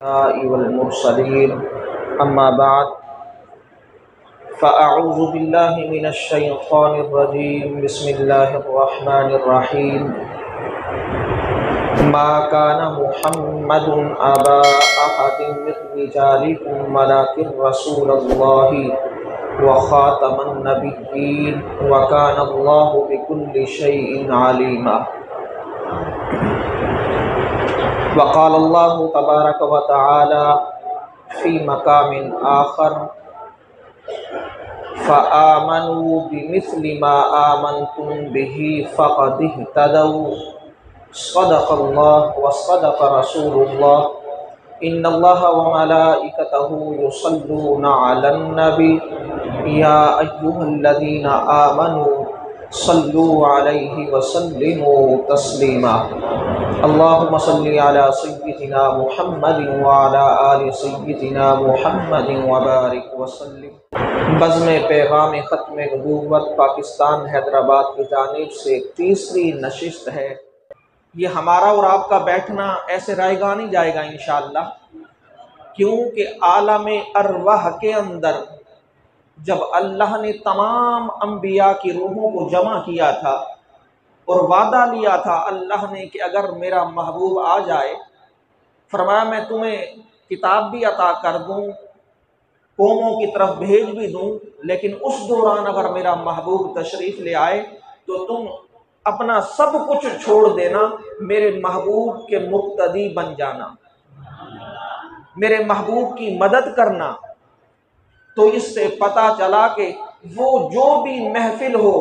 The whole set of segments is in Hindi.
वल मुरसलीन अम्मा बाद फ़अऊज़ु बिल्लाहि मिनश शैतानिर रजीम बिस्मिल्लाहिर रहमानिर रहीम मा काना मुहम्मदुन अबा अहदिन मिन रिजालिकुम वलाकिन रसूलल्लाहि व खातमन नबिय्यीन व काना अल्लाहु बिकुल्लि शैइन अलीमा। वक़ाल अल्लाहु तबारक व तआला फ़ी मक़ामिन आख़र फ़आमनू बिमिस्लि मा आमनतुम बिही फ़क़द इह्तदौ सदक़ल्लाहु व सदक़ रसूलुल्लाह इन्नल्लाहा व मलाइकतहु युसल्लूना अलन नबी या अय्युहल्लज़ीना आमनू सल्लू अलैहि व सल्लिमू तस्लीमा। अल्लाहुम्मा सल्लि अला सय्यिदिना मुहम्मदिन व अला आलि सय्यिदिना मुहम्मदिन व बारिक व सल्लिम। बज़्म पैगाम ख़त्म नबूव्वत पाकिस्तान हैदराबाद की जानिब से तीसरी नशिस्त है। ये हमारा और आपका बैठना ऐसे रहेगा नहीं जाएगा इंशाअल्लाह, क्योंकि आलम अरवाह के अंदर जब अल्लाह ने तमाम अंबिया की रूहों को जमा किया था और वादा लिया था अल्लाह ने कि अगर मेरा महबूब आ जाए, फरमाया मैं तुम्हें किताब भी अता कर दूं, कौमों की तरफ भेज भी दूं, लेकिन उस दौरान अगर मेरा महबूब तशरीफ़ ले आए तो तुम अपना सब कुछ छोड़ देना, मेरे महबूब के मुक्तदी बन जाना, मेरे महबूब की मदद करना। तो इससे पता चला कि वो जो भी महफिल हो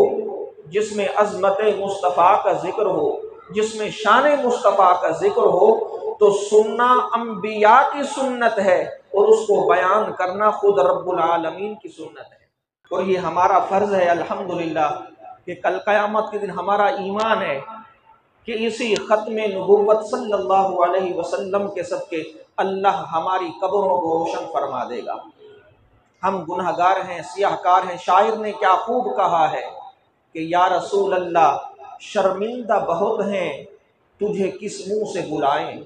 जिसमें अज़मत मुस्तफ़ा का जिक्र हो, जिसमें शान मुस्तफ़ा का जिक्र हो, तो सुनना अंबिया की सुन्नत है और उसको बयान करना खुद रब्बुल आलमीन की सुन्नत है। और ये हमारा फ़र्ज़ है अल्हम्दुलिल्लाह कि कल क़यामत के दिन हमारा ईमान है कि इसी ख़त्म नबुव्वत सल्लल्लाहु अलैहि वसल्लम के सदक़े अल्लाह हमारी कब्रों को रोशन फरमा देगा। हम गुनहगार हैं, सियाहकार हैं। शायर ने क्या खूब कहा है कि या रसूल अल्लाह शर्मिंदा बहुत हैं, तुझे किस मुंह से बुलाएं।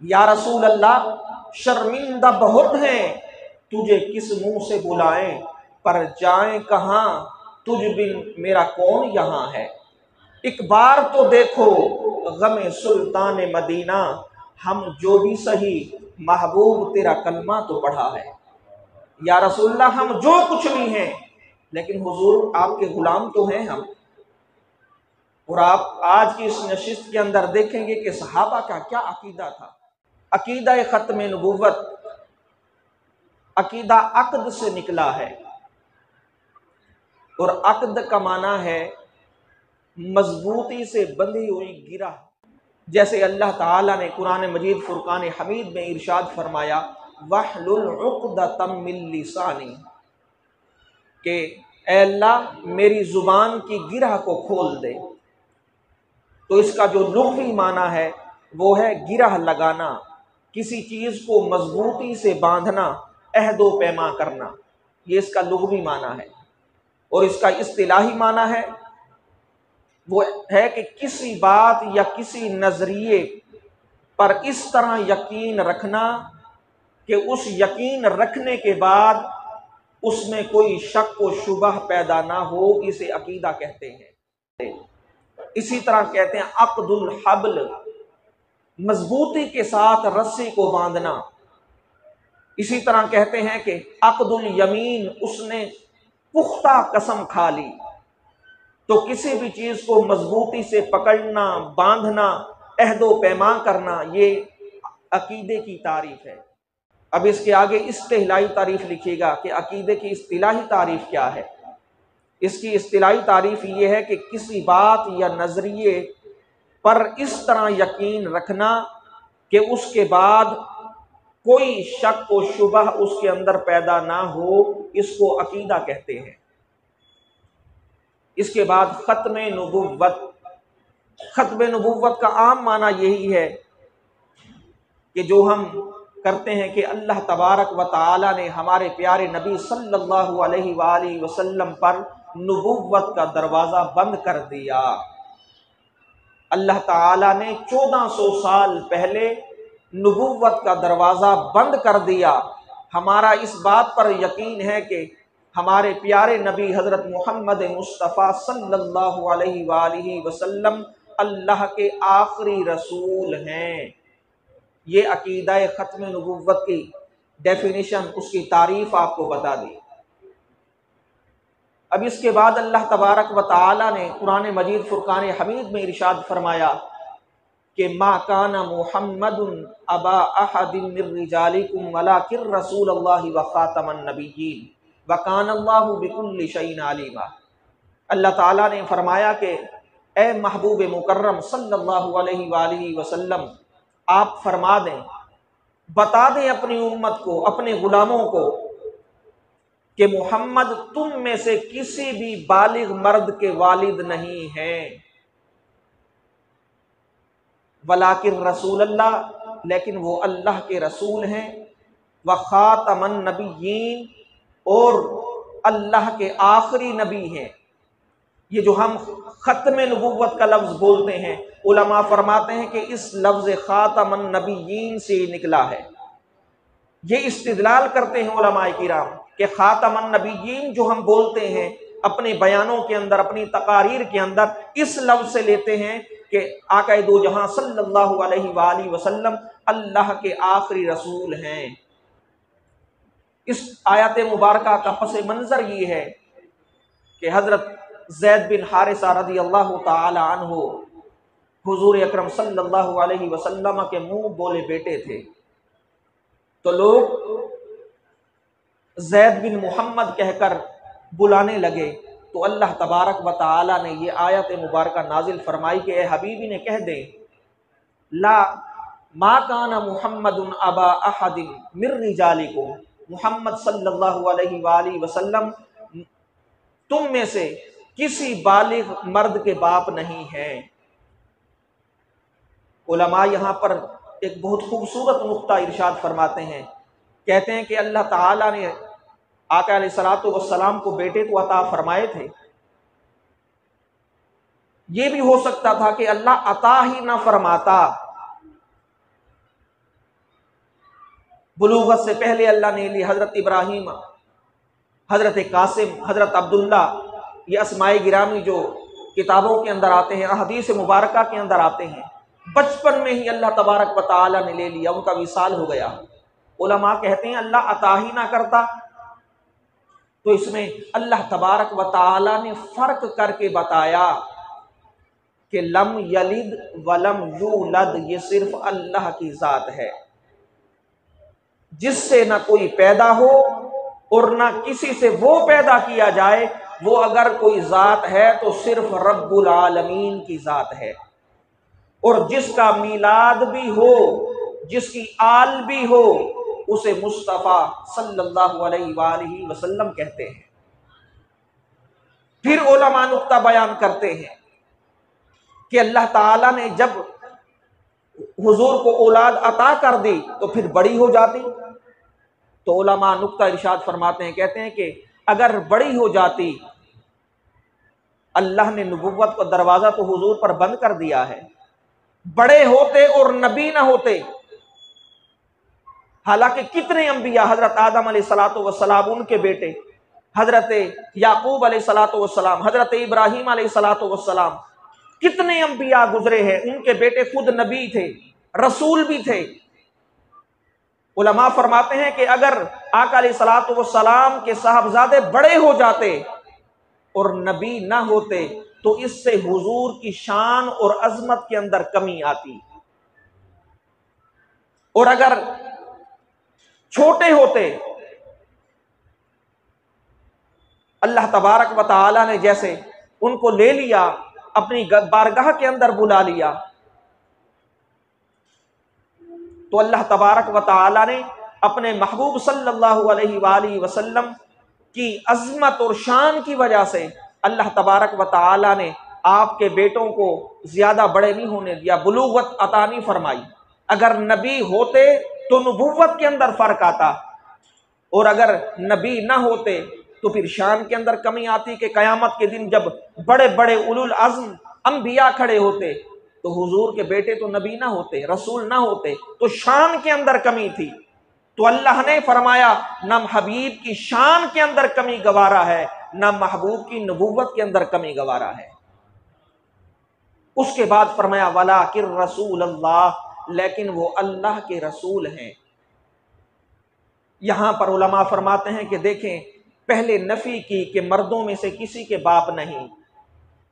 या रसूल अल्लाह शर्मिंदा बहुत हैं, तुझे किस मुंह से बुलाएं, पर जाएं कहाँ, तुझ बिन मेरा कौन यहाँ है। एक बार तो देखो गमे सुल्तान मदीना, हम जो भी सही महबूब तेरा कलमा तो पढ़ा है। या रसूलल्लाह हम जो कुछ भी हैं, लेकिन हुजूर आपके गुलाम तो हैं हम। और आप आज की इस नशिस्त के अंदर देखेंगे कि सहाबा का क्या अकीदा था। अकीदा ख़त्म नबूव्वत अकीदा अक़द से निकला है, और अक़द का माना है मजबूती से बंधी हुई गिरह। जैसे अल्लाह ताला ने कुरान मजीद फुरकान हमीद में इरशाद फरमाया वहलुल उक़दतम मिन लिसानी, कि ऐ अल्लाह मेरी ज़ुबान की गिरह को खोल दे। तो इसका जो लुग़वी माना है वो है गिरह लगाना, किसी चीज़ को मजबूती से बांधना, अहदो पैमा करना, ये इसका लुग़वी माना है। और इसका इस्तिलाही माना है वो है कि किसी बात या किसी नज़रिए पर इस तरह यकीन रखना कि उस यकीन रखने के बाद उसमें कोई शक व शुबह पैदा ना हो, इसे अकीदा कहते हैं। इसी तरह कहते हैं अक़दुल हब्ल, मजबूती के साथ रस्सी को बांधना। इसी तरह कहते हैं कि अक़दुल यमीन, उसने पुख्ता कसम खा ली। तो किसी भी चीज़ को मजबूती से पकड़ना, बांधना, अहदो पैमा करना, ये अकीदे की तारीफ है। अब इसके आगे इस्तिलाही तारीफ लिखिएगा कि अकीदे की इस्तिलाही तारीफ क्या है। इसकी इस्तिलाही तारीफ ये है कि किसी बात या नज़रिए पर इस तरह यकीन रखना कि उसके बाद कोई शक व शुबह उसके अंदर पैदा ना हो, इसको अकीदा कहते हैं। इसके बाद ख़त्म नबुव्वत। ख़त्म नबुव्वत का आम माना यही है कि जो हम करते हैं कि अल्लाह तबारक व तआला ने हमारे प्यारे नबी सल्लल्लाहु अलैहि वसल्लम पर नबुव्वत का दरवाज़ा बंद कर दिया। अल्लाह ताला ने 1400 साल पहले नबूवत का दरवाज़ा बंद कर दिया। हमारा इस बात पर यकीन है कि हमारे प्यारे नबी हज़रत मोहम्मद मुस्तफ़ा सल्लल्लाहु अलैहि वसल्लम अल्लाह के आखिरी रसूल हैं। ये अकीदा ख़त्म नबूवत की डेफिनेशन, उसकी तारीफ़ आपको बता दी। अब इसके बाद अल्लाह तबारक व तआला ने कुरान मजीद फुरकान हमीद में इरशाद फरमाया कि मा काना मुहम्मदुन अबा अहदिन मिर रिजालिकुम वलाकिन रसूलुल्लाहि व खातमन नबिय्यीन व कानल्लाहु बिकुल्लि शैइन अलीमा। अल्लाह ताला ने फरमाया कि ए महबूब मुकर्रम सल्लल्लाहु अलैहि वसल्लम, आप फरमा दें, बता दें अपनी उम्मत को, अपने गुलामों को कि मोहम्मद तुम में से किसी भी बालिग मर्द के वालिद नहीं हैं, वलाकिन रसूल अल्लाह, लेकिन वो अल्लाह के रसूल हैं, व खातमन नबिय्यीन, और अल्लाह के आखिरी नबी हैं। ये जो हम ख़त्म नबूवत का लफ्ज़ बोलते हैं, उलमा फरमाते हैं कि इस लफ्ज़ खातमन नबिय्यीन से निकला है। ये इस्तिदलाल करते हैं उलमाए किराम कि खातमन नबिय्यीन जो हम बोलते हैं अपने बयानों के अंदर, अपनी तकारीर के अंदर, इस लफ्ज़ से लेते हैं कि आक़ाए दो जहां सल्लल्लाहु अलैहि वसल्लम अल्लाह के आखिरी रसूल हैं। इस आयत मुबारका का पस मंज़र ये है कि हज़रत ज़ैद बिन हारिसा रज़ी अल्लाह तआला अन्हु हुज़ूर अकरम सल्लल्लाहु अलैहि वसल्लम के मुंह बोले बेटे थे। तो लोग ज़ैद बिन मोहम्मद कहकर बुलाने लगे, तो अल्लाह तबारक व तआला ने ये आयत मुबारका नाजिल फरमाई कि ए हबीबी ने कह दे, ला मा काना मुहम्मदुन अबा अहदिन मिर रिजालिकुम, मुहम्मद सल्लल्लाहु अलैहि वसल्लम तुम में से किसी बालिग मर्द के बाप नहीं हैं। उलमा यहाँ पर एक बहुत खूबसूरत नुक्ता इरशाद फरमाते हैं, कहते हैं कि अल्लाह ताला ने आका अलैहिस्सलातु वस्सलाम को बेटे को अता फरमाए थे। ये भी हो सकता था कि अल्लाह अता ही ना फरमाता, बुलूगत से पहले अल्लाह ने लिए हज़रत इब्राहीम, हज़रत कासिम, हज़रत अब्दुल्ला, ये अस्माए गिरामी जो किताबों के अंदर आते हैं, हदीस मुबारका के अंदर आते हैं, बचपन में ही अल्लाह तबारक व तआला ने ले लिया, उनका विसाल हो गया। उलमा कहते हैं अल्लाह अता ही ना करता, तो इसमें अल्लाह तबारक व तआला ने फ़र्क करके बताया कि लम यलिद वलम यूलद, ये सिर्फ अल्लाह की ज़ात है जिससे ना कोई पैदा हो और ना किसी से वो पैदा किया जाए। वो अगर कोई ज़ात है तो सिर्फ रब्बुल आलमीन की ज़ात है। और जिसका मीलाद भी हो, जिसकी आल भी हो, उसे मुस्तफ़ा सल्लल्लाहु अलैहि वसल्लम कहते हैं। फिर उलमा नुक्ता बयान करते हैं कि अल्लाह ताला ने जब हुजूर को औलाद अता कर दी तो फिर बड़ी हो जाती। तो उलमा नुक्ता इरशाद फरमाते हैं, कहते हैं कि अगर बड़ी हो जाती, अल्लाह ने नबुव्वत का दरवाज़ा तो हुजूर पर बंद कर दिया है, बड़े होते और नबी ना होते। हालांकि कितने अंबिया, हजरत आदम अलैहिस्सलातु वस्सलाम, उनके बेटे हजरत याकूब अलैहिस्सलातु वस्सलाम, हजरत इब्राहीम अलैहिस्सलातु वस्सलाम, कितने अंबिया गुजरे हैं, उनके बेटे खुद नबी थे, रसूल भी थे। उलमा फरमाते हैं कि अगर आका अलैहिस्सलातु वस्सलाम के साहबजादे बड़े हो जाते और नबी ना होते तो इससे हुजूर की शान और अजमत के अंदर कमी आती। और अगर छोटे होते, अल्लाह तबारक व तआला ने जैसे उनको ले लिया, अपनी बारगाह के अंदर बुला लिया, तो अल्लाह तबारक व तआला ने अपने महबूब सल्लल्लाहु अलैहि वसल्लम की अजमत और शान की वजह से अल्लाह तबारक व तआला ने आपके बेटों को ज्यादा बड़े नहीं होने दिया, बुलूगत अता नहीं फरमाई। अगर नबी होते तो नबुव्वत के अंदर फर्क आता, और अगर नबी ना होते तो फिर शान के अंदर कमी आती कि कयामत के दिन जब बड़े बड़े उलुल अज़्म अंबिया खड़े होते तो हुजूर के बेटे तो नबी ना होते, रसूल ना होते, तो शान के अंदर कमी थी। तो अल्लाह ने फरमाया न हबीब की शान के अंदर कमी गवारा है, न महबूब की नबूवत के अंदर कमी गवारा है। उसके बाद फरमाया वाला कि रसूल अल्लाह, लेकिन वो अल्लाह के रसूल हैं। यहां पर उलमा फरमाते हैं कि देखें, पहले नफी की कि मर्दों में से किसी के बाप नहीं।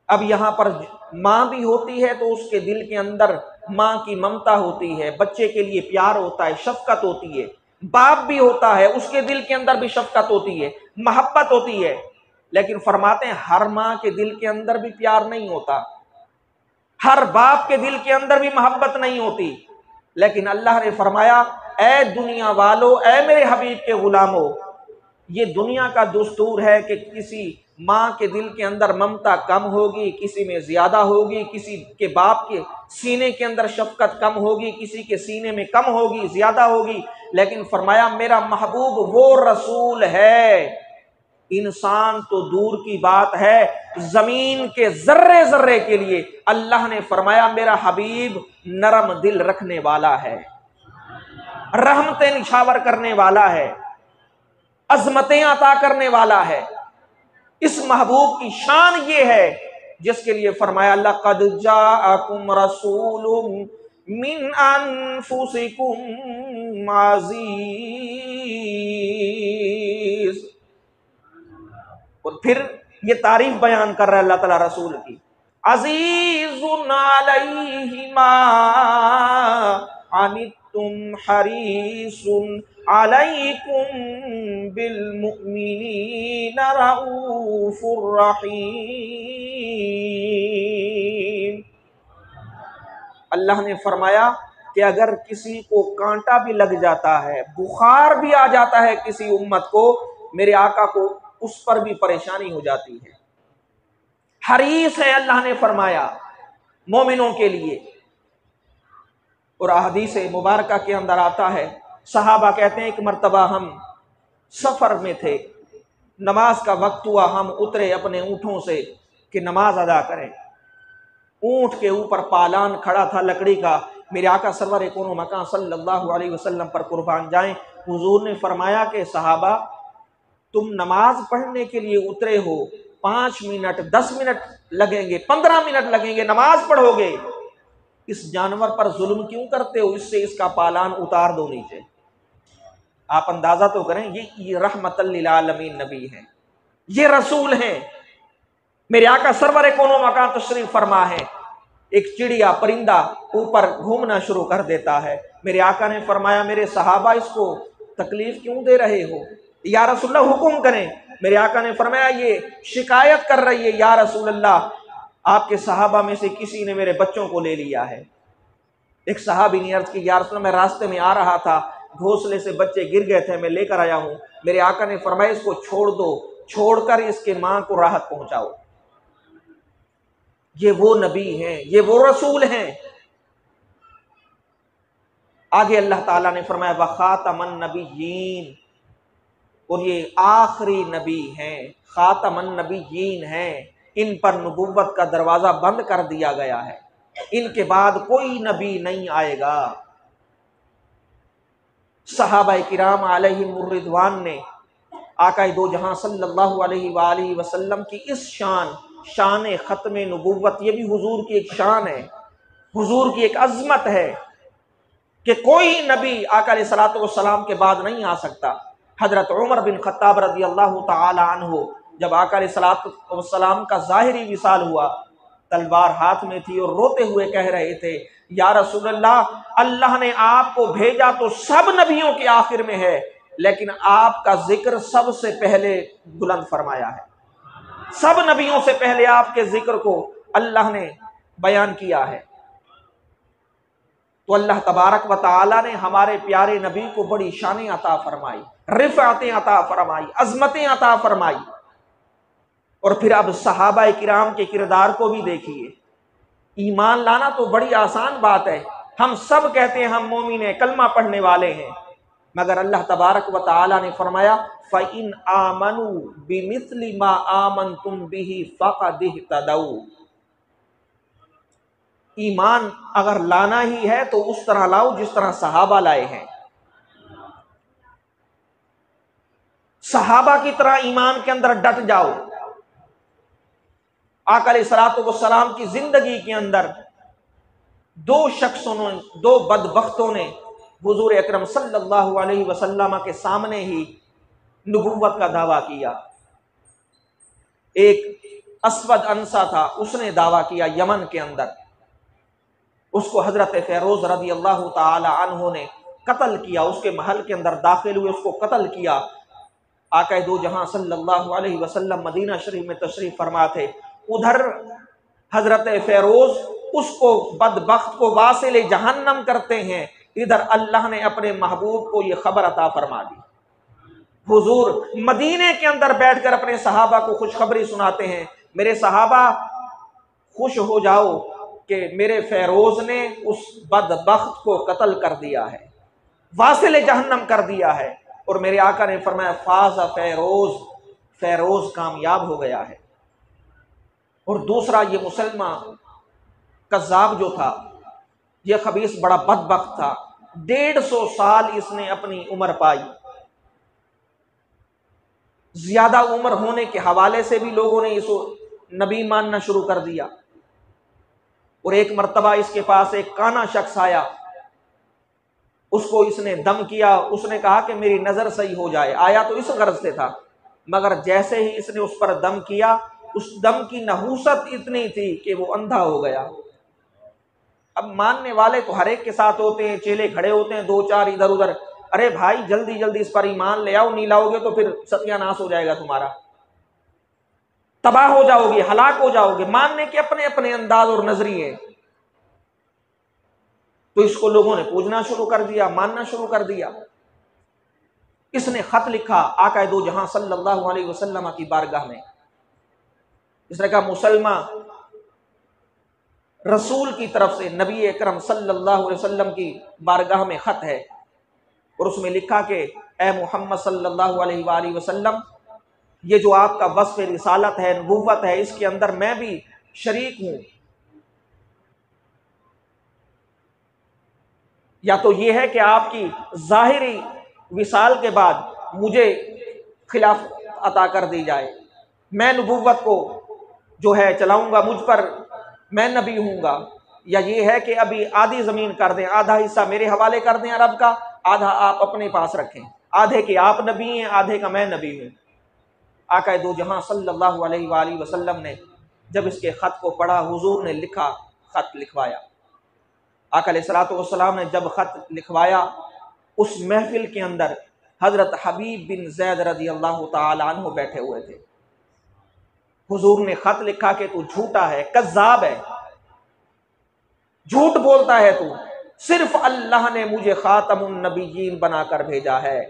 अब यहां पर मां भी होती है तो उसके दिल के अंदर मां की ममता होती है, बच्चे के लिए प्यार होता है, शफकत होती है। बाप भी होता है, उसके दिल के अंदर भी शफकत होती है, मोहब्बत होती है। लेकिन फरमाते हैं हर मां के दिल के अंदर भी प्यार नहीं होता, हर बाप के दिल के अंदर भी मोहब्बत नहीं होती। लेकिन अल्लाह ने फरमाया ए दुनिया वालों, ए मेरे हबीब के गुलामों, ये दुनिया का दस्तूर है कि किसी माँ के दिल के अंदर ममता कम होगी, किसी में ज्यादा होगी, किसी के बाप के सीने के अंदर शफकत कम होगी, किसी के सीने में कम होगी, ज्यादा होगी। लेकिन फरमाया मेरा महबूब वो रसूल है, इंसान तो दूर की बात है, जमीन के जर्रे जर्रे के लिए अल्लाह ने फरमाया मेरा हबीब नरम दिल रखने वाला है, रहमतें निछावर करने वाला है, अजमतें अता करने वाला है। इस महबूब की शान ये है जिसके लिए फरमाया लक़द जाअकुम रसूलुम मिन अनफुसिकुम अज़ीज़। और फिर ये तारीफ बयान कर रहा है अल्लाह ताला रसूल की, अज़ीज़ुन अलैहि मा अनित्तुम हरीसुन अलैकुम बिल मुमिनीना रऊफुर रहीम। अल्लाह ने फरमाया कि अगर किसी को कांटा भी लग जाता है, बुखार भी आ जाता है किसी उम्मत को, मेरे आका को उस पर भी परेशानी हो जाती है। हरीस है अल्लाह ने फरमाया मोमिनों के लिए। और हदीस मुबारक के अंदर आता है, सहाबा कहते हैं एक मर्तबा हम सफर में थे, नमाज का वक्त हुआ, हम उतरे अपने ऊँटों से कि नमाज अदा करें। ऊँट के ऊपर पालान खड़ा था लकड़ी का, मेरे आका सरवर कोनो मकान सल्लल्लाहु अलैहि वसल्लम पर कुर्बान जाएं। हुजूर ने फरमाया कि सहाबा तुम नमाज पढ़ने के लिए उतरे हो, 5 मिनट 10 मिनट लगेंगे, 15 मिनट लगेंगे, नमाज पढ़ोगे, इस जानवर पर जुल्म क्यों करते हो, इससे इसका पालान उतार दो नीचे। आप अंदाजा तो करें, ये रहमतल लिल आलमीन नबी हैं, ये रसूल हैं, मेरे आका सरवर कोनो मकान तशरीफ फरमा है। एक चिड़िया परिंदा ऊपर घूमना शुरू कर देता है, मेरे आका ने फरमाया मेरे सहाबा इसको तकलीफ क्यों दे रहे हो, या रसूलल्लाह हुक्म करें। मेरे आका ने फरमाया ये शिकायत कर रही है या रसूलल्लाह, आपके सहाबा में से किसी ने मेरे बच्चों को ले लिया है। एक सहाबी ने अर्ज की या रसूलल्लाह मैं रास्ते में आ रहा था, घोंसले से बच्चे गिर गए थे, मैं लेकर आया हूं। मेरे आका ने फरमाया इसको छोड़ दो, छोड़कर इसके मां को राहत पहुंचाओ। ये वो नबी हैं, ये वो रसूल हैं। आगे अल्लाह ताला ने फरमाया व खातमन नबिय्यीन, और ये आखिरी नबी हैं, खातमन नबिय्यीन हैं, इन पर नबुव्वत का दरवाजा बंद कर दिया गया है, इनके बाद कोई नबी नहीं आएगा। सहाबा किराम अलैहिमुर रिदवान ने आका दो जहां सल्लल्लाहु अलैहि वसल्लम की इस शान खत्म नबुव्वत, ये भी हुजूर की एक शान है, हुजूर की एक अजमत है कि कोई नबी आका अलैहिस्सलातु वस्सलाम के बाद नहीं आ सकता। हजरत उमर बिन खत्ताब रज़ी अल्लाह तआला अन्हु, जब आका अलैहिस्सलातु वस्सलाम का ज़ाहिरी विसाल हुआ, तलवार हाथ में थी और रोते हुए कह रहे थे या रसूलल्लाह, अल्लाह ने आपको भेजा तो सब नबियों के आखिर में है, लेकिन आपका जिक्र सबसे पहले बुलंद फरमाया है, सब नबियों से पहले आपके जिक्र को अल्लाह ने बयान किया है। तो अल्लाह तबारक व तआला ने हमारे प्यारे नबी को बड़ी शानें अता फरमाई, रिफ़अतें अता फरमाई, अज़मतें अता फरमाई। और फिर अब सहाबा किराम के किरदार को भी देखिए। ईमान लाना तो बड़ी आसान बात है, हम सब कहते हैं हम मोमिन हैं, कलमा पढ़ने वाले हैं, मगर अल्लाह तबारक व तआला ने फरमाया फ़इन आमनू बिमिस्लि मा आमनतुम बिही फ़क़द इह्तदऊ। ईमान अगर लाना ही है तो उस तरह लाओ जिस तरह सहाबा लाए हैं। सहाबा की तरह ईमान के अंदर डट जाओ। आका अलैहिस्सलातु वस्सलाम की जिंदगी के अंदर दो बदबख्तों ने हुजूर अकरम सल्लल्लाहु अलैहि वसल्लम के सामने ही नबुव्वत का दावा किया। एक अस्वद अंसा था, उसने दावा किया यमन के अंदर, उसको हजरत फेरोज रदी अल्लाह ताला अन्हु ने कत्ल किया, उसके महल के अंदर दाखिल हुए, उसको कत्ल किया। आका दो जहां सल्लल्लाहु अलैहि वसल्लम मदीना शरीफ में तशरीफ फरमा थे। उधर हजरत फेरोज उसको बदबख्त को वासिल जहन्नम करते हैं, इधर अल्लाह ने अपने महबूब को यह खबर अता फरमा दी। हुजूर मदीने के अंदर बैठकर अपने सहाबा को खुशखबरी सुनाते हैं, मेरे सहाबा खुश हो जाओ कि मेरे फेरोज ने उस बदबख्त को कत्ल कर दिया है, वासिल जहन्नम कर दिया है। और मेरे आका ने फरमाया फाज़ फेरोज, फेरोज कामयाब हो गया है। और दूसरा ये मुसलमान कज़्ज़ाब जो था, यह खबीस बड़ा बदबख्त था, 150 साल इसने अपनी उम्र पाई। ज्यादा उम्र होने के हवाले से भी लोगों ने इसको नबी मानना शुरू कर दिया। और एक मर्तबा इसके पास एक काना शख्स आया, उसको इसने दम किया, उसने कहा कि मेरी नजर सही हो जाए। आया तो इस गर्ज से था, मगर जैसे ही इसने उस पर दम किया, उस दम की नहूसत इतनी थी कि वो अंधा हो गया। अब मानने वाले तो हर एक के साथ होते हैं, चेले खड़े होते हैं दो चार इधर उधर, अरे भाई जल्दी जल्दी इस पर ईमान ले आओ, नहीं लाओगे तो फिर सत्यानाश हो जाएगा तुम्हारा, तबाह हो जाओगे, हलाक हो जाओगे। मानने के अपने अपने अंदाज और नजरिए। तो इसको लोगों ने पूजना शुरू कर दिया, मानना शुरू कर दिया। इसने खत लिखा आका दो जहां सल्लल्लाहु अलैहि वसल्लम की बारगाह में। इसने कहा मुसलमान रसूल की तरफ से नबी अकरम सल्लल्लाहु अलैहि वसल्लम की बारगाह में खत है, और उसमें लिखा कि ए मोहम्मद सल्लल्लाहु अलैहि वसल्लम, ये जो आपका वस्फ़ रिसालत है, नबुव्वत है, इसके अंदर मैं भी शरीक हूं। या तो ये है कि आपकी ज़ाहिरी विसाल के बाद मुझे खिलाफ अता कर दी जाए, मैं नबुव्वत को जो है चलाऊंगा, मुझ पर मैं नबी हूँगा। या ये है कि अभी आधी ज़मीन कर दें, आधा हिस्सा मेरे हवाले कर दें अरब का, आधा आप अपने पास रखें, आधे के आप नबी हैं, आधे का मैं नबी हूँ। आका दो जहां सल्लल्लाहु अलैहि वसल्लम ने जब इसके ख़त को पढ़ा, हुजूर ने लिखा, ख़त लिखवाया। आका अलैहिस्सलातु वस्सलाम ने जब ख़त लिखवाया, उस महफिल के अंदर हज़रत हबीब बिन ज़ैद रज़ी अल्लाह ताला अन्हु बैठे हुए थे। हुजूर ने ख़त लिखा कि तू झूठा है, कज़्ज़ाब है, झूठ बोलता है तू, सिर्फ अल्लाह ने मुझे ख़ातमुन नबिय्यीन बनाकर भेजा है।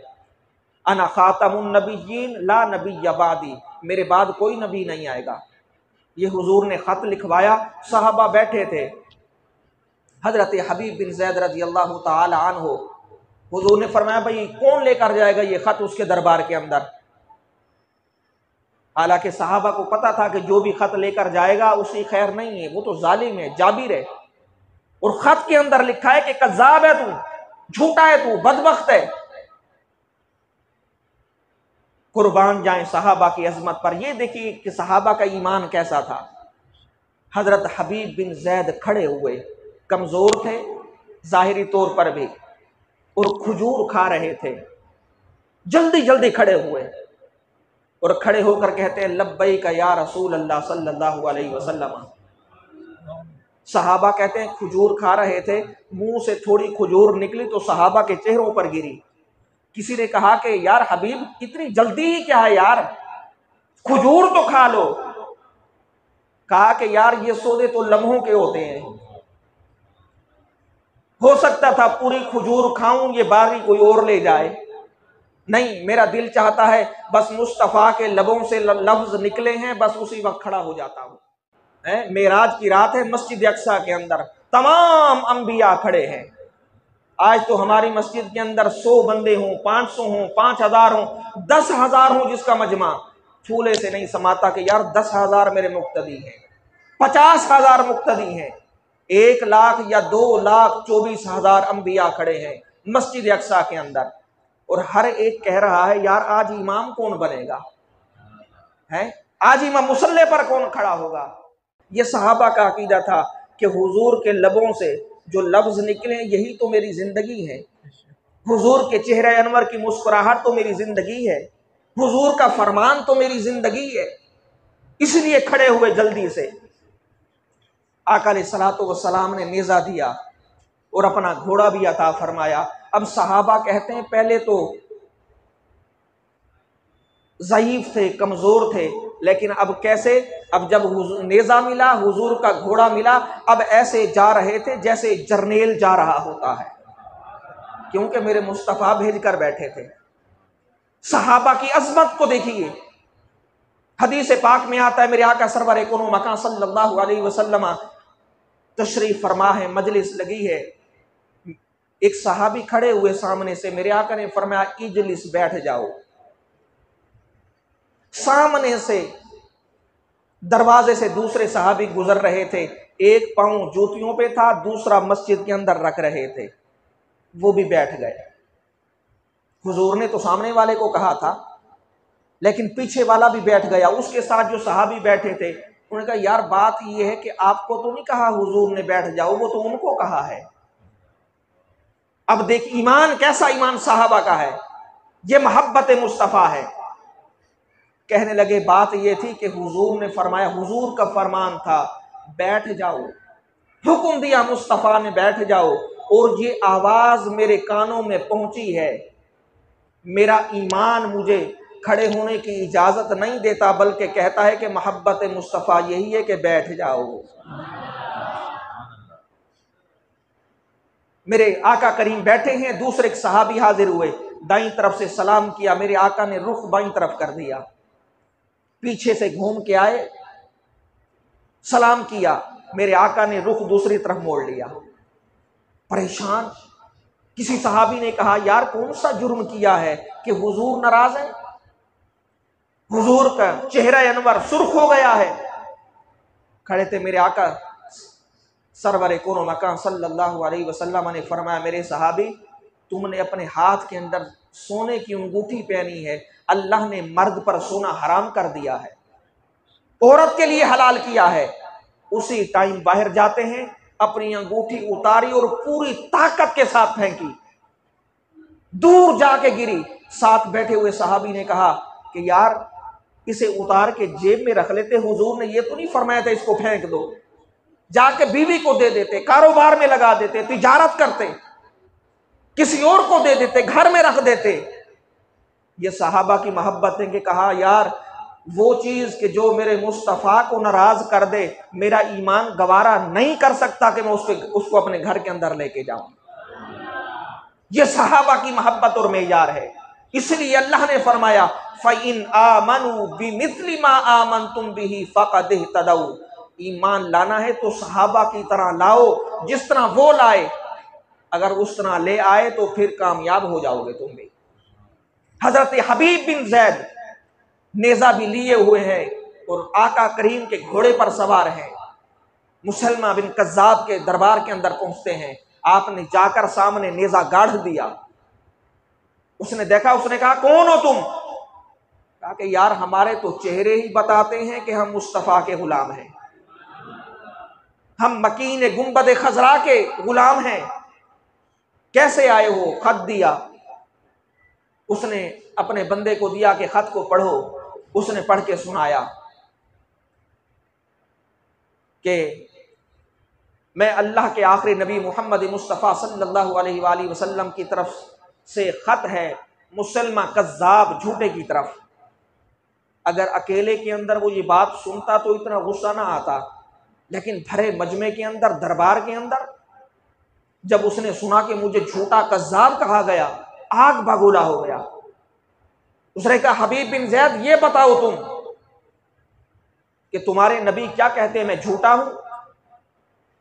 अना ख़ातमुन नबिय्यीन ला नबिय्य बादी, मेरे बाद कोई नबी नहीं आएगा। ये हुजूर ने ख़त लिखवाया, सहाबा बैठे थे। हज़रत हबीब बिन ज़ैद रज़ी अल्लाह ताला अन्हु, हुजूर ने फरमाया भाई कौन लेकर जाएगा ये ख़त उसके दरबार के अंदर। हालांकि सहाबा को पता था कि जो भी ख़त लेकर जाएगा उसकी खैर नहीं है, वो तो जालिम है, जाबिर है। और ख़त के अंदर लिखा है कि कज़्ज़ाब है तू, झूठा है तू, बदबख्त है। कुर्बान जाए सहाबा की अजमत पर। यह देखिए कि सहाबा का ईमान कैसा था। हजरत हबीब बिन ज़ैद खड़े हुए, कमजोर थे जाहिरी तौर पर भी, और खजूर खा रहे थे। जल्दी जल्दी खड़े हुए और खड़े होकर कहते हैं लब्बैक या रसूल अल्लाह सल्लल्लाहु अलैहि वसल्लम। सहाबा कहते हैं खजूर खा रहे थे, मुंह से थोड़ी खजूर निकली तो सहाबा के चेहरों पर गिरी। किसी ने कहा कि यार हबीब इतनी जल्दी ही क्या है यार, खजूर तो खा लो। कहा कि यार ये सौदे तो लम्हों के होते हैं, हो सकता था पूरी खजूर खाऊं, ये बारी कोई और ले जाए। नहीं, मेरा दिल चाहता है बस मुस्तफ़ा के लबों से लफ्ज निकले हैं, बस उसी वक्त खड़ा हो जाता हूं। मेराज की रात है, मस्जिद अक्सा के अंदर तमाम अंबिया खड़े हैं। आज तो हमारी मस्जिद के अंदर 100 बंदे हों, 500 हों, 5000 हों, 10,000 हों, जिसका मजमा फूले से नहीं समाता कि यार 10,000 मेरे मुक्तदी हैं, 50,000 मुक्तदी हैं। 1 लाख या 2,24,000 अंबिया खड़े हैं मस्जिद अक्सा के अंदर, और हर एक कह रहा है यार आज इमाम कौन बनेगा, है आज इमाम मुसल्ले पर कौन खड़ा होगा। ये सहाबा का अकीदा था कि हुजूर के लबों से जो लफ्ज निकले यही तो मेरी जिंदगी है, हुजूर के चेहरे अनवर की मुस्कुराहट तो मेरी जिंदगी है, हुजूर का फरमान तो मेरी जिंदगी है। इसलिए खड़े हुए जल्दी से। आका अलैहिस्सलातु वस्सलाम ने नेज़ा दिया और अपना घोड़ा भी अता फरमाया। अब सहाबा कहते हैं पहले तो ज़ईफ थे, कमजोर थे, लेकिन अब कैसे, अब जब नेज़ा मिला, हुजूर का घोड़ा मिला, अब ऐसे जा रहे थे जैसे जर्नेल जा रहा होता है, क्योंकि मेरे मुस्तफ़ा भेज कर बैठे थे। सहाबा की अजमत को देखिए। हदीस पाक में आता है मेरे आका सरवर कुनो मकान सल्लल्लाहु अलैहि वसल्लम तशरीफ फरमा है, मजलिस लगी है, एक सहाबी खड़े हुए सामने से, मेरे आका ने फरमाया इजलिस बैठ जाओ। सामने से दरवाजे से दूसरे सहाबी गुजर रहे थे, एक पांव जूतियों पे था, दूसरा मस्जिद के अंदर रख रहे थे, वो भी बैठ गए। हुजूर ने तो सामने वाले को कहा था, लेकिन पीछे वाला भी बैठ गया। उसके साथ जो सहाबी बैठे थे उन्होंने कहा यार बात यह है कि आपको तो नहीं कहा हुजूर ने बैठ जाओ, वो तो उनको कहा है। अब देख ईमान कैसा ईमान सहाबा का है, ये मोहब्बत मुस्तफ़ा है। कहने लगे बात यह थी कि हुजूर ने फरमाया, हुजूर का फरमान था बैठ जाओ, हुक्म दिया मुस्तफ़ा ने बैठ जाओ, और ये आवाज मेरे कानों में पहुंची है। मेरा ईमान मुझे खड़े होने की इजाजत नहीं देता, बल्कि कहता है कि मोहब्बत मुस्तफ़ा यही है कि बैठ जाओ। मेरे आका करीम बैठे हैं, दूसरे सहाबी हाजिर हुए, दाईं तरफ से सलाम किया, मेरे आका ने रुख बाईं तरफ कर दिया, पीछे से घूम के आए, सलाम किया, मेरे आका ने रुख दूसरी तरफ मोड़ लिया। परेशान किसी सहाबी ने कहा यार कौन सा जुर्म किया है कि हुजूर नाराज है, हुजूर का चेहरा अनवर सुर्ख हो गया है। खड़े थे मेरे आका सरवर कोनो मकान सल्लल्लाहु अलैहि वसल्लम ने फरमाया मेरे सहाबी तुमने अपने हाथ के अंदर सोने की अंगूठी पहनी है, अल्लाह ने मर्द पर सोना हराम कर दिया है, औरत के लिए हलाल किया है। उसी टाइम बाहर जाते हैं, अपनी अंगूठी उतारी और पूरी ताकत के साथ फेंकी, दूर जाके गिरी। साथ बैठे हुए सहाबी ने कहा कि यार इसे उतार के जेब में रख लेते, हुजूर ने ये तो नहीं फरमाया था इसको फेंक दो, जाके बीवी को दे देते, कारोबार में लगा देते, तिजारत करते, किसी और को दे देते, घर में रख देते। ये सहाबा की मोहब्बत है कि कहा यार वो चीज कि जो मेरे मुस्तफ़ा को नाराज कर दे, मेरा ईमान गवारा नहीं कर सकता कि मैं उसको अपने घर के अंदर लेके जाऊं। ये सहाबा की मोहब्बत और मेयार है। इसलिए अल्लाह ने फरमाया फ़इन आमनू बिमिस्लि मा आमनतुम बिही फ़क़द इह्तदौ, ईमान लाना है तो सहाबा की तरह लाओ, जिस तरह वो लाए, अगर उस तरह ले आए तो फिर कामयाब हो जाओगे तुम भी। हजरत हबीब बिन जैद नेज़ा भी लिए हुए हैं और आका करीम के घोड़े पर सवार हैं, मुसलमा बिन कज़्ज़ाब के दरबार के अंदर पहुंचते हैं। आपने जाकर सामने नेज़ा गाड़ दिया, उसने देखा, उसने कहा कौन हो तुम? कहा कि यार हमारे तो चेहरे ही बताते हैं कि हम मुस्तफ़ा के गुलाम हैं, हम मकीन गुंबद खजरा के गुलाम हैं, कैसे आए हो? खत दिया, उसने अपने बंदे को दिया कि खत को पढ़ो। उसने पढ़ के सुनाया कि मैं अल्लाह के आखिरी नबी मोहम्मद मुस्तफ़ा सल्लल्लाहु अलैहि वसल्लम की तरफ से खत है मुसलमा कज़्ज़ाब झूठे की तरफ। अगर अकेले के अंदर वो ये बात सुनता तो इतना गुस्सा ना आता, लेकिन भरे मजमे के अंदर, दरबार के अंदर जब उसने सुना कि मुझे झूठा कज़्ज़ाब कहा गया, आग बगूला हो गया। उसने कहा हबीब बिन जैद ये बताओ तुम कि तुम्हारे नबी क्या कहते हैं, मैं झूठा हूं?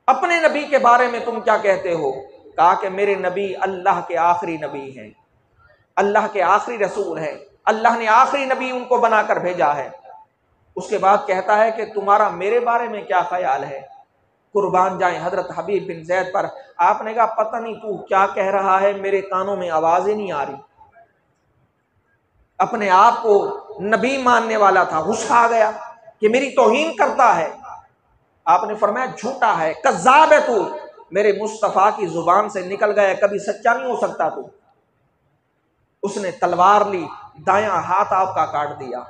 अपने नबी के बारे में तुम क्या कहते हो? कहा कि मेरे नबी अल्लाह के आखिरी नबी हैं, अल्लाह के आखिरी रसूल हैं, अल्लाह ने आखिरी नबी उनको बनाकर भेजा है। उसके बाद कहता है कि तुम्हारा मेरे बारे में क्या ख्याल है? कुर्बान जाए हजरत हबीब बिन जैद पर। आपने कहा पता नहीं तू क्या कह रहा है, मेरे कानों में आवाज ही नहीं आ रही। अपने आप को नबी मानने वाला था, गुस्सा आ गया कि मेरी तौहीन करता है। आपने फरमाया झूठा है, कज़्ज़ाब है तू, मेरे मुस्तफ़ा की जुबान से निकल गया, कभी सच्चा नहीं हो सकता तू। उसने तलवार ली, दायां हाथ आपका काट दिया।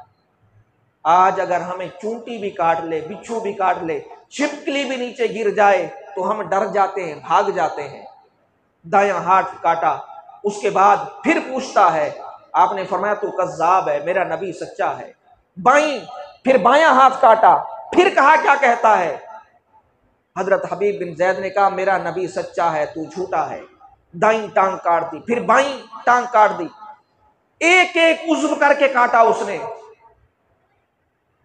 आज अगर हमें चूंटी भी काट ले, बिच्छू भी काट ले, छिपकली भी नीचे गिर जाए तो हम डर जाते हैं, भाग जाते हैं। दायां हाथ काटा, उसके बाद फिर पूछता है। आपने फरमाया तू कज़्ज़ाब है, मेरा नबी सच्चा है। फिर बायां हाथ काटा, फिर कहा क्या कहता है। हजरत हबीब बिन जैद ने कहा मेरा नबी सच्चा है, तू झूठा है। दाईं टांग काट दी, फिर बाईं टांग काट दी, एक एक उज़्व करके काटा उसने।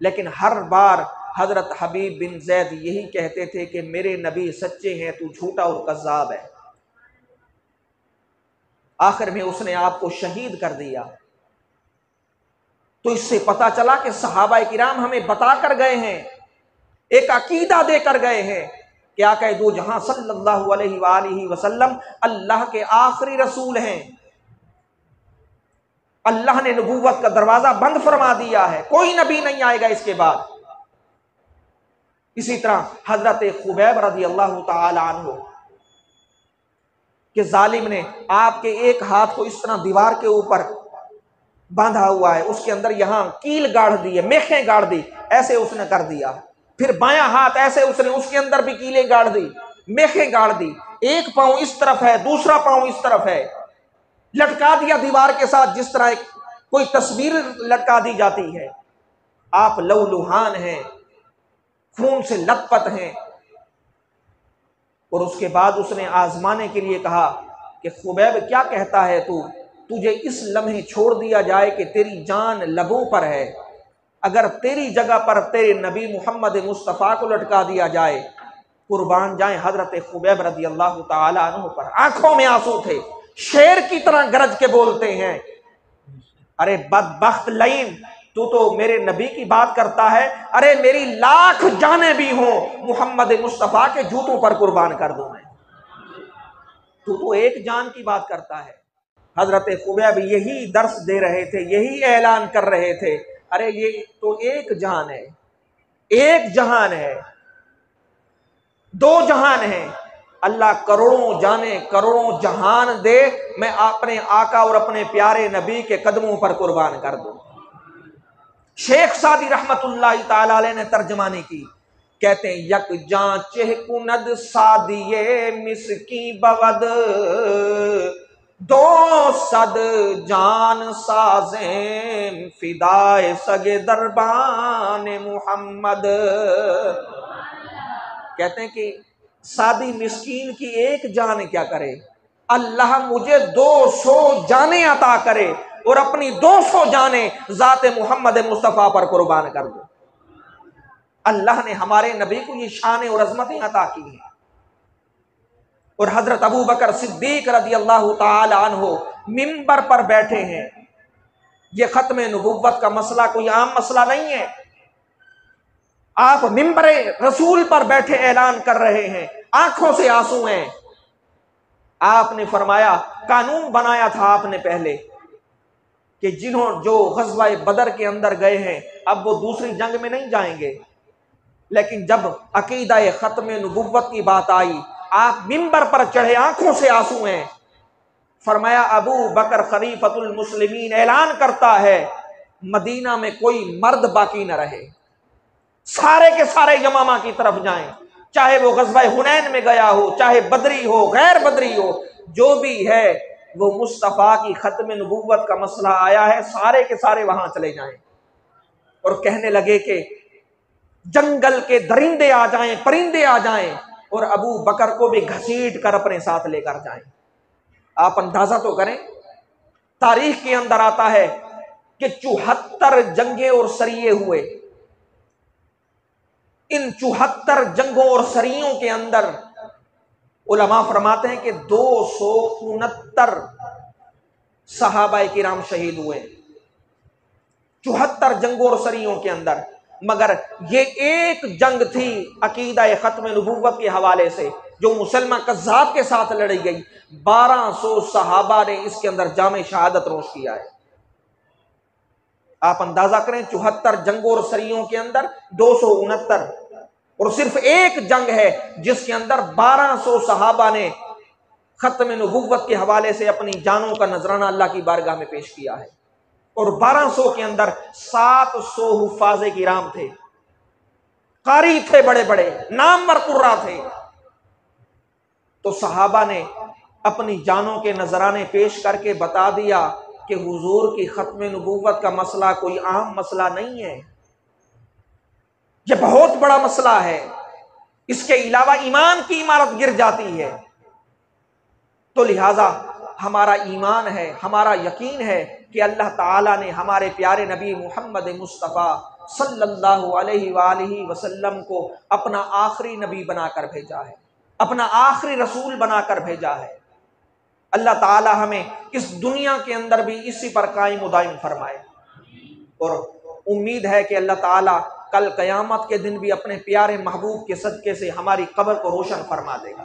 लेकिन हर बार हजरत हबीब बिन जैद यही कहते थे कि मेरे नबी सच्चे हैं, तू झूठा और कज़्ज़ाब है। आखिर में उसने आपको शहीद कर दिया। तो इससे पता चला कि सहाबा किराम हमें बता कर गए हैं, एक अकीदा देकर गए हैं, क्या कह दो जहां सल्लल्लाहु अलैहि वसल्लम अल्लाह के आखिरी रसूल हैं। अल्लाह ने नबूवत का दरवाजा बंद फरमा दिया है, कोई नबी नहीं आएगा इसके बाद। इसी तरह हजरत खुबैब रज़ी अल्लाह तआला अन्हु कि जालिम ने आपके एक हाथ को इस तरह दीवार के ऊपर बांधा हुआ है, उसके अंदर यहां कील गाड़ दी है, मेखें गाड़ दी, ऐसे उसने कर दिया। फिर बायां हाथ ऐसे उसने उसके अंदर भी कीलें गाड़ दी, मेखें गाड़ दी। एक पांव इस तरफ है, दूसरा पांव इस तरफ है, लटका दिया दीवार के साथ, जिस तरह कोई तस्वीर लटका दी जाती है। आप लहूलुहान हैं, खून से लथपथ हैं। और उसके बाद उसने आजमाने के लिए कहा कि खुबैब क्या कहता है तू, तुझे इस लम्हे छोड़ दिया जाए कि तेरी जान लबों पर है, अगर तेरी जगह पर तेरे नबी मोहम्मद मुस्तफ़ा को लटका दिया जाए, कुर्बान जाए हजरत खुबैब रज़ी अल्लाह तआला अन्हु पर। आंखों में आंसू थे, शेर की तरह गरज के बोलते हैं, अरे बदबख्त लईन, तू तो मेरे नबी की बात करता है, अरे मेरी लाख जानें भी हों मोहम्मद मुस्तफ़ा के जूतों पर कुर्बान कर दूं मैं, तू तो एक जान की बात करता है। हजरत खुबैब यही दर्स दे रहे थे, यही ऐलान कर रहे थे, अरे ये तो एक जान है, एक जहान है, दो जहान है। अल्लाह करोड़ों जाने करोड़ों जहान दे, मैं अपने आका और अपने प्यारे नबी के कदमों पर कुर्बान कर दूं। शेख सादी रहमतुल्लाह ताला अलैह ने तर्जमानी की, कहते हैं यक जां चेह कुनद सादिये मिसकी बवद, दो सद जान साजें फिदाए सगे दरबान मुहम्मद। कहते हैं कि सादी मिस्कीन की एक जान क्या करे, अल्लाह मुझे 200 जाने अता करे और अपनी 200 जाने जाते मोहम्मद मुस्तफ़ा पर कुर्बान कर दो। अल्लाह ने हमारे नबी को ये शान और अजमतें अता की हैं। और हजरत अबू बकर सिद्दीक रज़ी अल्लाह तआला अन्हु मिंबर पर बैठे हैं। ये खत्म नबुव्वत का मसला कोई आम मसला नहीं है। आप मिंबरे रसूल पर बैठे ऐलान कर रहे हैं, आंखों से आंसू हैं। आपने फरमाया, कानून बनाया था आपने पहले कि जो ग़ज़वा बदर के अंदर गए हैं अब वो दूसरी जंग में नहीं जाएंगे, लेकिन जब अकीदा खत्म नबुव्वत की बात आई, आप मिंबर पर चढ़े, आंखों से आंसू हैं। फरमाया अबू बकर खलीफतुल मुस्लिमीन ऐलान करता है, मदीना में कोई मर्द बाकी न रहे, सारे के सारे यमामा की तरफ जाएं, चाहे वो ग़ज़वा हुनैन में गया हो, चाहे बदरी हो, गैर बदरी हो, जो भी है वो मुस्तफ़ा की खत्म नबुव्वत का मसला आया है, सारे के सारे वहां चले जाएं। और कहने लगे कि जंगल के दरिंदे आ जाएं, परिंदे आ जाएं और अबू बकर को भी घसीट कर अपने साथ लेकर जाएं। आप अंदाजा तो करें, तारीख के अंदर आता है कि 74 जंगे और सरिये हुए। इन 74 जंगों और सरियों के अंदर उलमा फरमाते हैं कि 269 सहाबा किराम शहीद हुए 74 जंगों और सरियों के अंदर। मगर ये एक जंग थी अकीदा खत्म नबूवत के हवाले से जो मुसलमान कज़्ज़ाब के साथ लड़ी गई। 1200 सहाबा ने इसके अंदर जामे शहादत नोश किया है। आप अंदाजा करें 74 जंगों और सरियों के अंदर 269, और सिर्फ एक जंग है जिसके अंदर 1200 सहाबा ने खत्म नबूवत के हवाले से अपनी जानों का नजराना अल्लाह की बारगाह में पेश किया है। और 1200 के अंदर 700 हुफ्फाज़े किराम थे, कारी थे, बड़े बड़े नामवर कुर्रा थे। तो सहाबा ने अपनी जानों के नजराने पेश करके बता दिया कि हुजूर की खत्म नबूवत का मसला कोई आम मसला नहीं है, यह बहुत बड़ा मसला है। इसके अलावा ईमान की इमारत गिर जाती है। तो लिहाजा हमारा ईमान है, हमारा यकीन है कि अल्लाह ताला ने हमारे प्यारे नबी मोहम्मद मुस्तफ़ा सल्लल्लाहु अलैहि वसल्लम को अपना आखिरी नबी बनाकर भेजा है, अपना आखिरी रसूल बनाकर भेजा है। अल्लाह ताला हमें इस दुनिया के अंदर भी इसी पर कायम दायम फरमाए, और उम्मीद है कि अल्लाह ताला कल क़यामत के दिन भी अपने प्यारे महबूब के सदक़े से हमारी कब्र को रोशन फरमा देगा,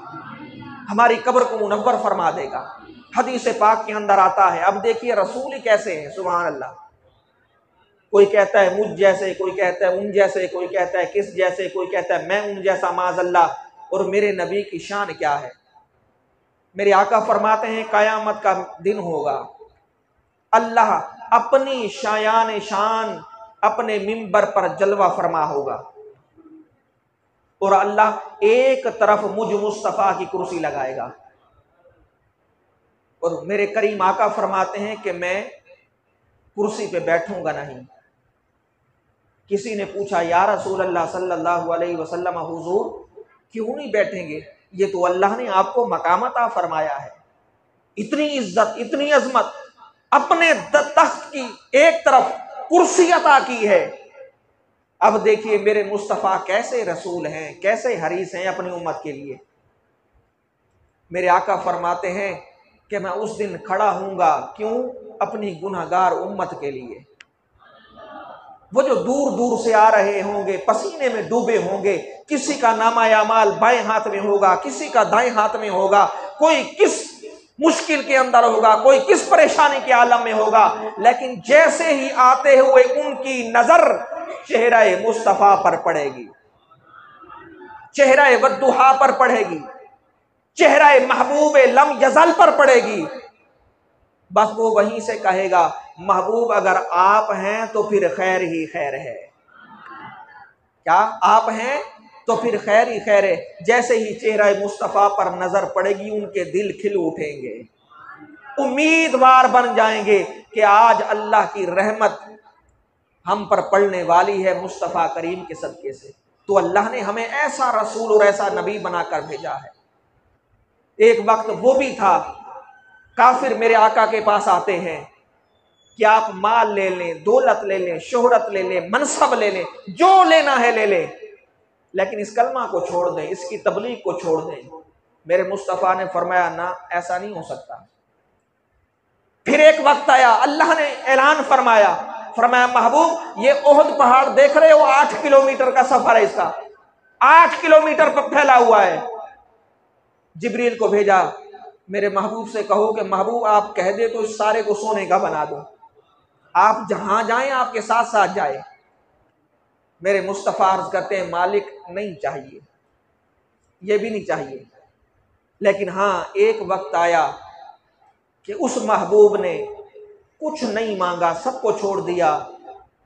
हमारी कब्र को मुनव्वर फरमा देगा। हदीस पाक के अंदर आता है, अब देखिए रसूल ही कैसे हैं, सुभान अल्लाह। कोई कहता है मुझ जैसे, कोई कहता है उन जैसे, कोई कहता है किस जैसे, कोई कहता है मैं उन जैसा, माज़अल्लाह। और मेरे नबी की शान क्या है। मेरे आका फरमाते हैं क़यामत का दिन होगा, अल्लाह अपनी शायान शान अपने मिंबर पर जलवा फरमा होगा, और अल्लाह एक तरफ मुझ मुस्तफ़ा की कुर्सी लगाएगा, और मेरे करीम आका फरमाते हैं कि मैं कुर्सी पे बैठूंगा नहीं। किसी ने पूछा या रसूल अल्लाह सल्लल्लाहु अलैहि वसल्लम, हुजूर क्यों नहीं बैठेंगे, ये तो अल्लाह ने आपको मकाम अता फरमाया है, इतनी इज्जत, इतनी अजमत, अपने तख्त की एक तरफ कुर्सी अता की है। अब देखिए मेरे मुस्तफ़ा कैसे रसूल हैं, कैसे हरीस हैं अपनी उम्मत के लिए। मेरे आका फरमाते हैं कि मैं उस दिन खड़ा हूँगा, क्यों? अपनी गुनहगार उम्मत के लिए। वो जो दूर दूर से आ रहे होंगे, पसीने में डूबे होंगे, किसी का नामा यामाल बाएं हाथ में होगा, किसी का दाएं हाथ में होगा, कोई किस मुश्किल के अंदर होगा, कोई किस परेशानी के आलम में होगा, लेकिन जैसे ही आते हुए उनकी नजर चेहरे मुस्तफ़ा पर पड़ेगी, चेहरे वद्दुहा पर पड़ेगी, चेहरे महबूब लम यज़ल पर पड़ेगी, बस वो वहीं से कहेगा महबूब अगर आप हैं तो फिर खैर ही खैर है। क्या आप हैं तो फिर खैर ही खैर है। जैसे ही चेहरा मुस्तफ़ा पर नजर पड़ेगी उनके दिल खिल उठेंगे, उम्मीदवार बन जाएंगे कि आज अल्लाह की रहमत हम पर पड़ने वाली है मुस्तफ़ा करीम के सदके से। तो अल्लाह ने हमें ऐसा रसूल और ऐसा नबी बनाकर भेजा है। एक वक्त वो भी था, काफिर मेरे आका के पास आते हैं कि आप माल ले लें, दौलत ले लें, शोहरत ले लें, मनसब ले लें, जो लेना है ले लें, लेकिन इस कलमा को छोड़ दें, इसकी तबलीग को छोड़ दें। मेरे मुस्तफ़ा ने फरमाया ना, ऐसा नहीं हो सकता। फिर एक वक्त आया, अल्लाह ने ऐलान फरमाया, फरमाया महबूब ये ओहद पहाड़ देख रहे हो, 8 किलोमीटर का सफर है इसका, 8 किलोमीटर पर फैला हुआ है। जिब्रील को भेजा, मेरे महबूब से कहो कि महबूब आप कह दे तो इस सारे को सोने का बना दो, आप जहां जाएं आपके साथ साथ जाए। मेरे मुस्तफ़ा अर्ज करते हैं मालिक नहीं चाहिए, ये भी नहीं चाहिए, लेकिन हाँ एक वक्त आया कि उस महबूब ने कुछ नहीं मांगा, सबको छोड़ दिया,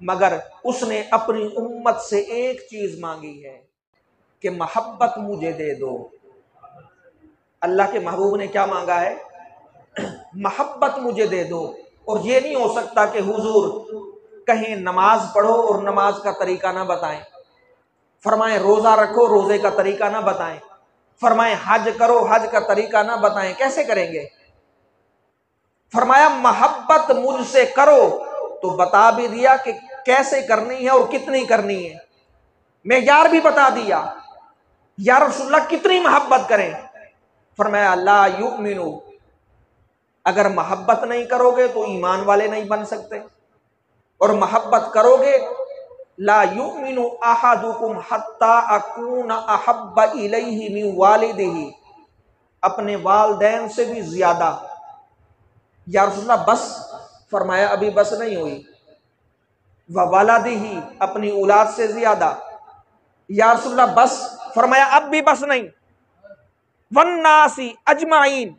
मगर उसने अपनी उम्मत से एक चीज मांगी है कि मोहब्बत मुझे दे दो। अल्लाह के महबूब ने क्या मांगा है? मोहब्बत मुझे दे दो। और ये नहीं हो सकता कि हुजूर कहीं नमाज पढ़ो और नमाज का तरीका ना बताएं, फरमाएं रोजा रखो रोजे का तरीका ना बताएं, फरमाएं हज करो हज का तरीका ना बताएं, कैसे करेंगे? फरमाया मोहब्बत मुझसे करो, तो बता भी दिया कि कैसे करनी है और कितनी करनी है, मेयार भी बता दिया। या रसूलुल्लाह कितनी मोहब्बत करें? फरमाया ला युमिनु, अगर मोहब्बत नहीं करोगे तो ईमान वाले नहीं बन सकते, और मोहब्बत करोगे ला युमिनु अहदुकुम हत्ता अकून अहब्बा इलैहि मिन वालिदिही, अपने वालदैन से भी ज्यादा। या रसूलल्लाह बस, फरमाया अभी बस नहीं हुई। व वालदिही, अपनी औलाद से ज्यादा। या रसूलल्लाह बस, फरमाया अब भी बस नहीं। वन्नासी अजमाइन,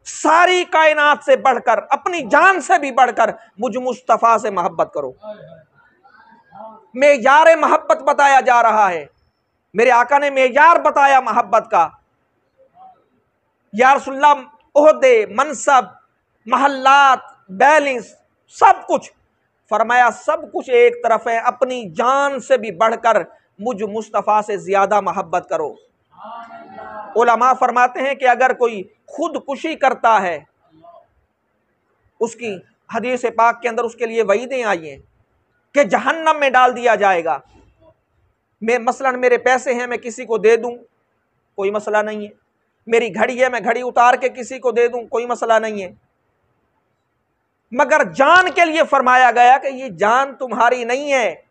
सारी कायनात से बढ़कर, अपनी जान से भी बढ़कर मुझ मुस्तफ़ा से मोहब्बत करो। मेयार मोहब्बत बताया जा रहा है, मेरे आका ने मेयार बताया मोहब्बत का। या रसूलल्लाह ओहदे, मनसब, महल्लात, बैलेंस, सब कुछ, फरमाया सब कुछ एक तरफ है, अपनी जान से भी बढ़कर मुझ मुस्तफ़ा से ज्यादा मोहब्बत करो। उलमा फरमाते हैं कि अगर कोई खुदकुशी करता है, उसकी हदीस पाक के अंदर उसके लिए वईदें आई हैं कि जहन्नम में डाल दिया जाएगा। मैं मसलन मेरे पैसे हैं, मैं किसी को दे दूं, कोई मसला नहीं है। मेरी घड़ी है, मैं घड़ी उतार के किसी को दे दूं, कोई मसला नहीं है। मगर जान के लिए फरमाया गया कि ये जान तुम्हारी नहीं है।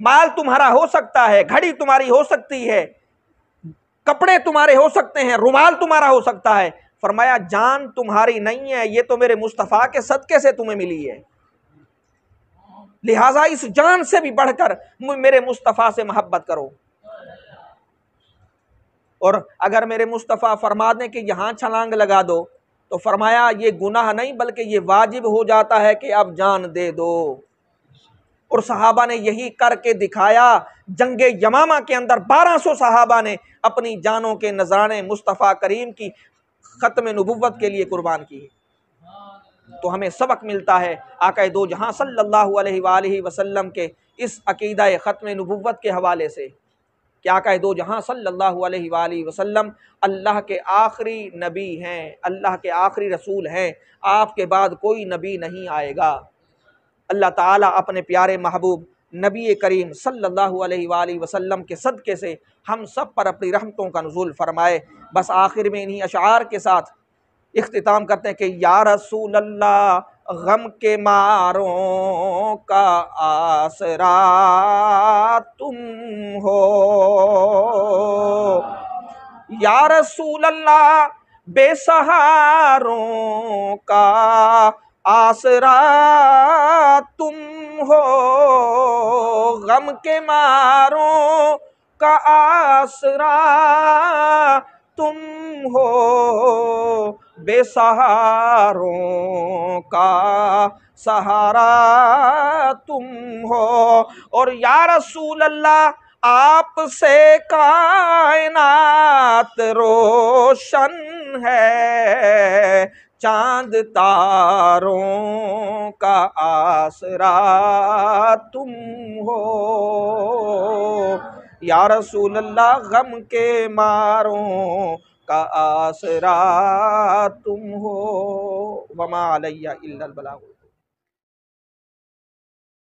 माल तुम्हारा हो सकता है, घड़ी तुम्हारी हो सकती है, कपड़े तुम्हारे हो सकते हैं, रुमाल तुम्हारा हो सकता है, फरमाया जान तुम्हारी नहीं है, ये तो मेरे मुस्तफ़ा के सदके से तुम्हें मिली है। लिहाजा इस जान से भी बढ़कर मेरे मुस्तफ़ा से मोहब्बत करो। और अगर मेरे मुस्तफ़ा फरमा दें कि यहाँ छलांग लगा दो, तो फरमाया ये गुनाह नहीं बल्कि ये वाजिब हो जाता है कि अब जान दे दो। और सहाबा ने यही करके दिखाया। जंगे यमामा के अंदर 1200 सहाबा ने अपनी जानों के नजराने मुस्तफ़ा करीम की ख़त्म नबुव्वत के लिए कुर्बान की। तो हमें सबक मिलता है आका दो जहां सल्लल्लाहु अलैहि वसल्लम के इस अकीदा ख़त्म नबुव्वत के हवाले से कि आका दो जहां सल्लल्लाहु अलैहि वसल्लम अल्लाह के आखिरी नबी हैं, अल्लाह के आखिरी रसूल हैं, आपके बाद कोई नबी नहीं आएगा। अल्लाह ताला अपने प्यारे महबूब नबी करीम सल्लल्लाहु अलैहि वसल्लम के सदक़े से हम सब पर अपनी रहमतों का नुज़ूल फरमाए। बस आखिर में इन्हीं अशार के साथ इख्तिताम करते हैं कि या रसूल अल्लाह गम के मारों का आसरा तुम हो, या रसूल अल्लाह बेसहारों का आसरा तुम हो, गम के मारों का आसरा तुम हो, बेसहारों का सहारा तुम हो। और या रसूल अल्लाह आपसे कायनात रोशन है, चांद तारों का आसरा तुम हो, या रसूल अल्लाह गम के मारों का आसरा तुम हो। वमा अलैया इल्लल बलाग।